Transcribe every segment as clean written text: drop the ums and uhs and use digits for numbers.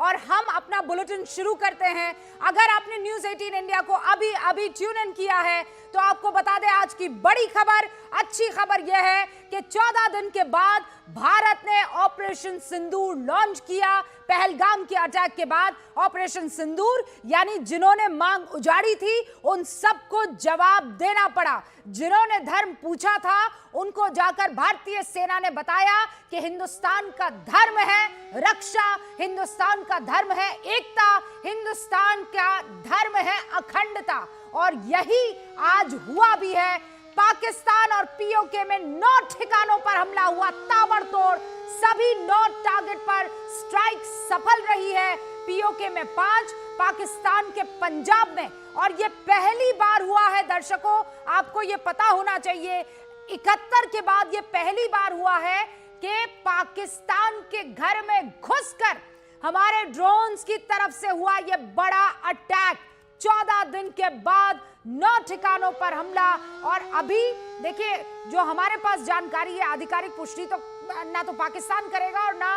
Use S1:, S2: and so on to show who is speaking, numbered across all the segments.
S1: और हम अपना बुलेटिन शुरू करते हैं। अगर आपने न्यूज़ 18 इंडिया को अभी अभी ट्यून इन किया है तो आपको बता दें आज की बड़ी खबर, अच्छी खबर यह है कि 14 दिन के बाद भारत ने ऑपरेशन सिंदूर लॉन्च किया। पहलगाम के अटैक के बाद ऑपरेशन सिंदूर, यानी जिन्होंने मांग उजाड़ी थी उन सबको जवाब देना पड़ा। जिन्होंने धर्म पूछा था उनको जाकर भारतीय सेना ने बताया कि हिंदुस्तान का धर्म है रक्षा, हिंदुस्तान का धर्म है एकता, हिंदुस्तान का धर्म है अखंडता। और यही आज हुआ भी है। पाकिस्तान और पीओके में 9 ठिकानों पर हमला हुआ ताबड़तोड़। सभी 9 टारगेट पर स्ट्राइक सफल रही है। पीओके में 5, पाकिस्तान के पंजाब में। और यह पहली बार हुआ है दर्शकों, आपको यह पता होना चाहिए, 71 के बाद यह पहली बार हुआ है कि पाकिस्तान के घर में घुसकर हमारे ड्रोन्स की तरफ से हुआ यह बड़ा अटैक। 14 दिन के बाद 9 ठिकानों पर हमला। और अभी देखिए जो हमारे पास जानकारी है, आधिकारिक पुष्टि तो ना तो पाकिस्तान करेगा और ना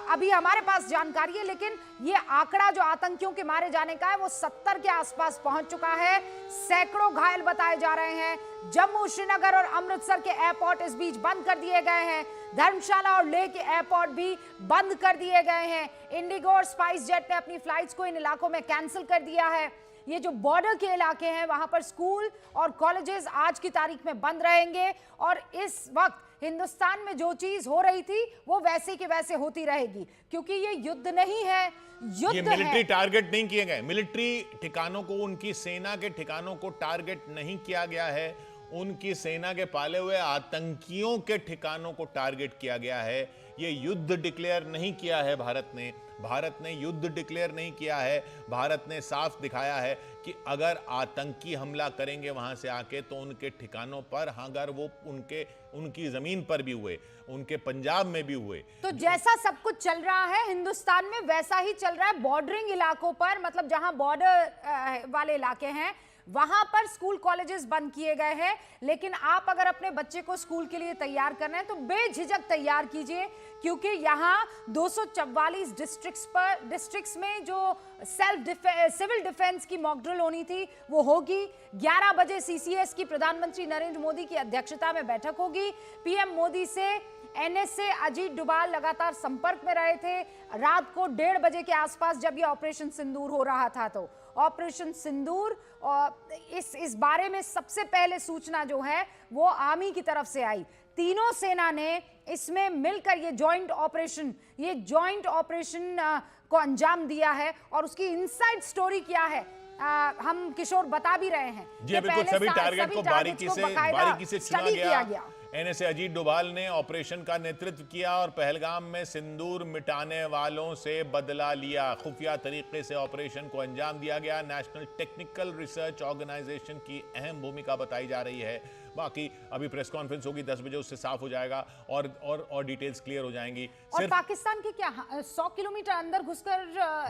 S1: अभी हमारे पास जानकारी है, लेकिन ये आंकड़ा जो आतंकियों के मारे जाने का है वो 70 के आसपास पहुंच चुका है। सैकड़ों घायल बताए जा रहे हैं। जम्मू, श्रीनगर और अमृतसर के एयरपोर्ट इस बीच बंद कर दिए गए हैं। धर्मशाला और लेह के एयरपोर्ट भी बंद कर दिए गए हैं। इंडिगो और स्पाइस जेट ने अपनी फ्लाइट्स को इन इलाकों में कैंसिल कर दिया है। ये जो बॉर्डर के इलाके हैं वहां पर स्कूल और कॉलेजेस आज की तारीख में बंद रहेंगे। और इस वक्त हिंदुस्तान में जो चीज हो रही थी वो वैसे के वैसे होती रहेगी, क्योंकि ये युद्ध नहीं है, युद्ध
S2: ये मिलिट्री टारगेट नहीं किए गए। मिलिट्री ठिकानों को, उनकी सेना के ठिकानों को टारगेट नहीं किया गया है। उनकी सेना के पाले हुए आतंकियों के ठिकानों को टारगेट किया गया है। ये युद्ध डिक्लेयर नहीं किया है भारत ने युद्ध डिक्लेयर नहीं किया है। भारत ने साफ दिखाया है कि अगर आतंकी हमला करेंगे वहां से आके तो उनके ठिकानों पर, अगर वो उनकी जमीन पर भी हुए, उनके पंजाब में भी हुए,
S1: तो जैसा सब कुछ चल रहा है हिंदुस्तान में वैसा ही चल रहा है बॉर्डरिंग इलाकों पर। मतलब जहां बॉर्डर वाले इलाके हैं वहां पर स्कूल कॉलेजेस बंद किए गए हैं। लेकिन आप अगर अपने बच्चे को स्कूल के लिए तैयार कर रहे हैं तो बेझिझक तैयार कीजिए, क्योंकि यहां 244 डिस्ट्रिक्ट्स में जो सिविल डिफेंस की मॉक ड्रिल होनी थी वो होगी। 11 बजे सीसीएस की प्रधानमंत्री नरेंद्र मोदी की अध्यक्षता में बैठक होगी। पीएम मोदी से एनएसए अजीत डोभाल लगातार संपर्क में रहे थे। रात को 1:30 बजे के आसपास जब ये ऑपरेशन सिंदूर हो रहा था तो ऑपरेशन सिंदूर और इस बारे में सबसे पहले सूचना जो है वो आर्मी की तरफ से आई। तीनों सेना ने इसमें मिलकर ये जॉइंट ऑपरेशन को अंजाम दिया है। और उसकी इनसाइड स्टोरी क्या है हम किशोर बता भी रहे हैं।
S2: जी बिल्कुल, सभी टारगेट को बारीकी से चुना गया। एनएसए अजीत डोभाल ने ऑपरेशन का नेतृत्व किया और पहलगाम में सिंदूर मिटाने वालों से बदला लिया। खुफिया तरीके से ऑपरेशन को अंजाम दिया गया। नेशनल टेक्निकल रिसर्च ऑर्गेनाइजेशन की अहम भूमिका बताई जा रही है। बाकी अभी प्रेस कॉन्फ्रेंस होगी 10 बजे, उससे साफ हो जाएगा और डिटेल्स क्लियर हो जाएंगी।
S1: और पाकिस्तान के क्या 100 किलोमीटर अंदर घुसकर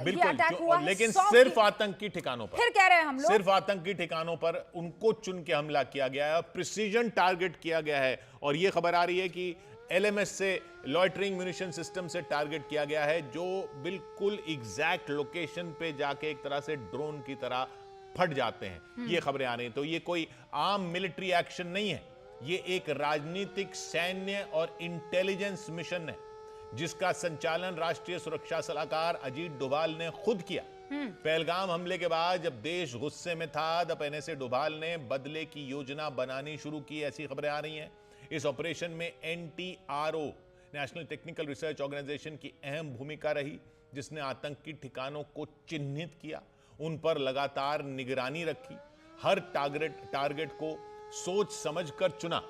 S1: ये अटैक हुआ है,
S2: लेकिन सिर्फ आतंकी ठिकानों पर,
S1: फिर कह रहे हैं हम लोग,
S2: सिर्फ आतंकी ठिकानों पर उनको चुन के हमला किया गया है, प्रिसीजन टारगेट किया गया है। और ये खबर आ रही है कि एलएमएस से, लॉइटरिंग म्यूनिशन सिस्टम से टारगेट किया गया है, जो बिल्कुल एग्जैक्ट लोकेशन पे जाके एक तरह से ड्रोन की तरह फट जाते हैं। ये खबरें आ रही हैं। तो ये कोई आम मिलिट्री एक्शन नहीं है, ये एक राजनीतिक, सैन्य और इंटेलिजेंस मिशन है जिसका संचालन राष्ट्रीय सुरक्षा सलाहकार अजीत डोभाल ने खुद किया। पहलगाम हमले के बाद जब देश गुस्से में था तब एनएसए डोभाल ने बदले की योजना बनानी शुरू की, ऐसी खबरें आ रही हैं। इस ऑपरेशन में NTRO, national technical research organisation की अहम भूमिका रही, जिसने आतंकी ठिकानों को चिन्हित किया, उन पर लगातार निगरानी रखी, हर टारगेट को सोच समझकर चुना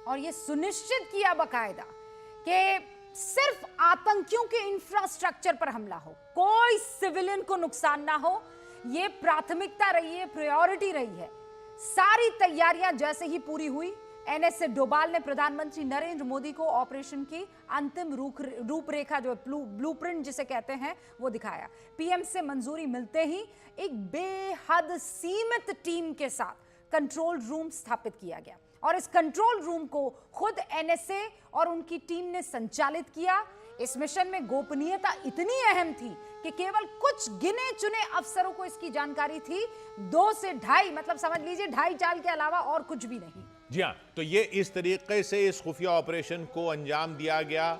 S1: और यह सुनिश्चित किया बकायदा कि सिर्फ आतंकियों के इंफ्रास्ट्रक्चर पर हमला हो, कोई सिविलियन को नुकसान ना हो। यह प्राथमिकता रही है, प्रायोरिटी रही है। सारी तैयारियां जैसे ही पूरी हुई, एनएसए डोभाल ने प्रधानमंत्री नरेंद्र मोदी को ऑपरेशन की अंतिम रूपरेखा, जो ब्लूप्रिंट जिसे कहते हैं, वो दिखाया। पीएम से मंजूरी मिलते ही एक बेहद सीमित टीम के साथ कंट्रोल रूम स्थापित किया गया और इस कंट्रोल रूम को खुद एनएसए और उनकी टीम ने संचालित किया। इस मिशन में गोपनीयता इतनी अहम थी कि केवल कुछ गिने चुने अफसरों को इसकी जानकारी थी। 2 से 2.5 मतलब समझ लीजिए 2.5 चाल के अलावा और कुछ भी नहीं।
S2: जी हाँ, तो ये इस तरीके से इस खुफिया ऑपरेशन को अंजाम दिया गया।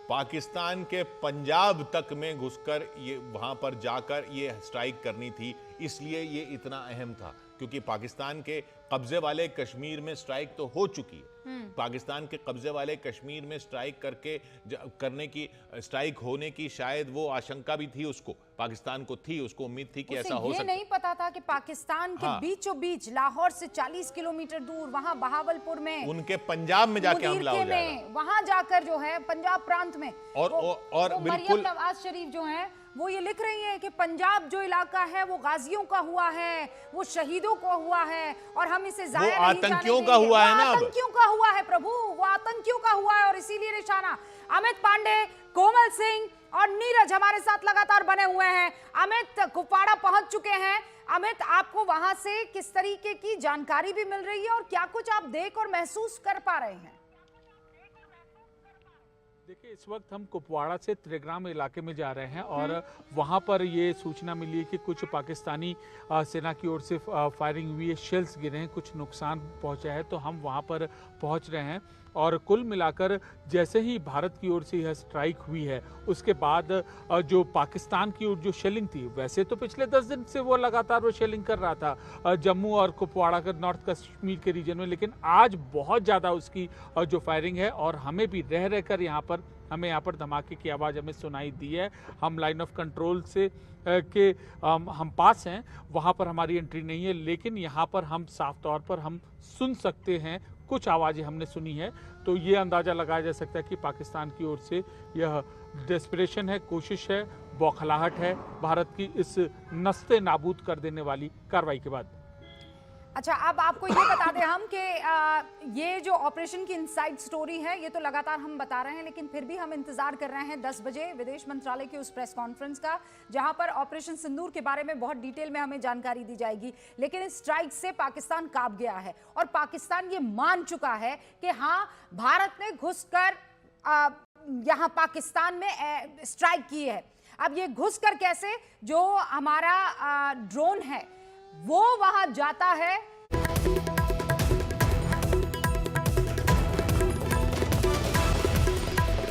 S2: पाकिस्तान के पंजाब तक में घुसकर ये वहां पर जाकर ये स्ट्राइक करनी थी, इसलिए ये इतना अहम था। क्योंकि पाकिस्तान के कब्जे वाले कश्मीर में स्ट्राइक तो हो चुकी है। पाकिस्तान के कब्जे वाले कश्मीर में स्ट्राइक करने की स्ट्राइक होने की शायद वो आशंका भी थी, उसको पाकिस्तान को थी, उसको उम्मीद थी कि ऐसा हो सकता है।
S1: नहीं पता था कि पाकिस्तान के बीचों बीच लाहौर से 40 किलोमीटर दूर वहां बहावलपुर में
S2: उनके पंजाब में जाके हमला हो जाएगा।
S1: वहां जाकर जो है पंजाब प्रांत में
S2: और बिल्कुल
S1: मरियम नवाज शरीफ जो है वो ये लिख रही है कि पंजाब जो इलाका है वो गाजियों का हुआ है, वो शहीदों को हुआ है और हम इसे जाया नहीं जाने देंगे।
S2: आतंकियों का हुआ है ना,
S1: आतंकियों का हुआ है प्रभु, वो आतंकियों का हुआ है और इसीलिए निशाना। अमित पांडे, कोमल सिंह और नीरज हमारे साथ लगातार बने हुए हैं। अमित कुपवाड़ा पहुंच चुके हैं। अमित, आपको वहां से किस तरीके की जानकारी भी मिल रही है और क्या कुछ आप देख और महसूस कर पा रहे हैं?
S3: देखिए, इस वक्त हम कुपवाड़ा से त्रिग्राम इलाके में जा रहे हैं और वहां पर ये सूचना मिली है कि कुछ पाकिस्तानी सेना की ओर से फायरिंग हुई है, शेल्स गिरे हैं, कुछ नुकसान पहुंचा है। तो हम वहां पर पहुंच रहे हैं और कुल मिलाकर जैसे ही भारत की ओर से यह स्ट्राइक हुई है उसके बाद जो पाकिस्तान की ओर जो शेलिंग थी, वैसे तो पिछले 10 दिन से वो लगातार वो शेलिंग कर रहा था जम्मू और कुपवाड़ा के नॉर्थ कश्मीर के रीजन में, लेकिन आज बहुत ज़्यादा उसकी जो फायरिंग है और हमें भी रह रहकर हमें यहाँ पर धमाके की आवाज़ हमें सुनाई दी है। हम लाइन ऑफ कंट्रोल से हम पास हैं, वहाँ पर हमारी एंट्री नहीं है, लेकिन यहाँ पर हम साफ तौर पर हम सुन सकते हैं, कुछ आवाज़ें हमने सुनी है। तो ये अंदाज़ा लगाया जा सकता है कि पाकिस्तान की ओर से यह डेस्परेशन है, कोशिश है, बौखलाहट है भारत की इस नस्ते नाबूद कर देने वाली कार्रवाई के बाद।
S1: अच्छा, अब आपको ये बता दें हम कि ये जो ऑपरेशन की इनसाइड स्टोरी है ये तो लगातार हम बता रहे हैं, लेकिन फिर भी हम इंतजार कर रहे हैं 10 बजे विदेश मंत्रालय की उस प्रेस कॉन्फ्रेंस का जहां पर ऑपरेशन सिंदूर के बारे में बहुत डिटेल में हमें जानकारी दी जाएगी। लेकिन इस स्ट्राइक से पाकिस्तान कांप गया है और पाकिस्तान ये मान चुका है कि हाँ, भारत ने घुसकर यहाँ पाकिस्तान में स्ट्राइक की है। अब ये घुसकर कैसे, जो हमारा ड्रोन है वो वहां जाता है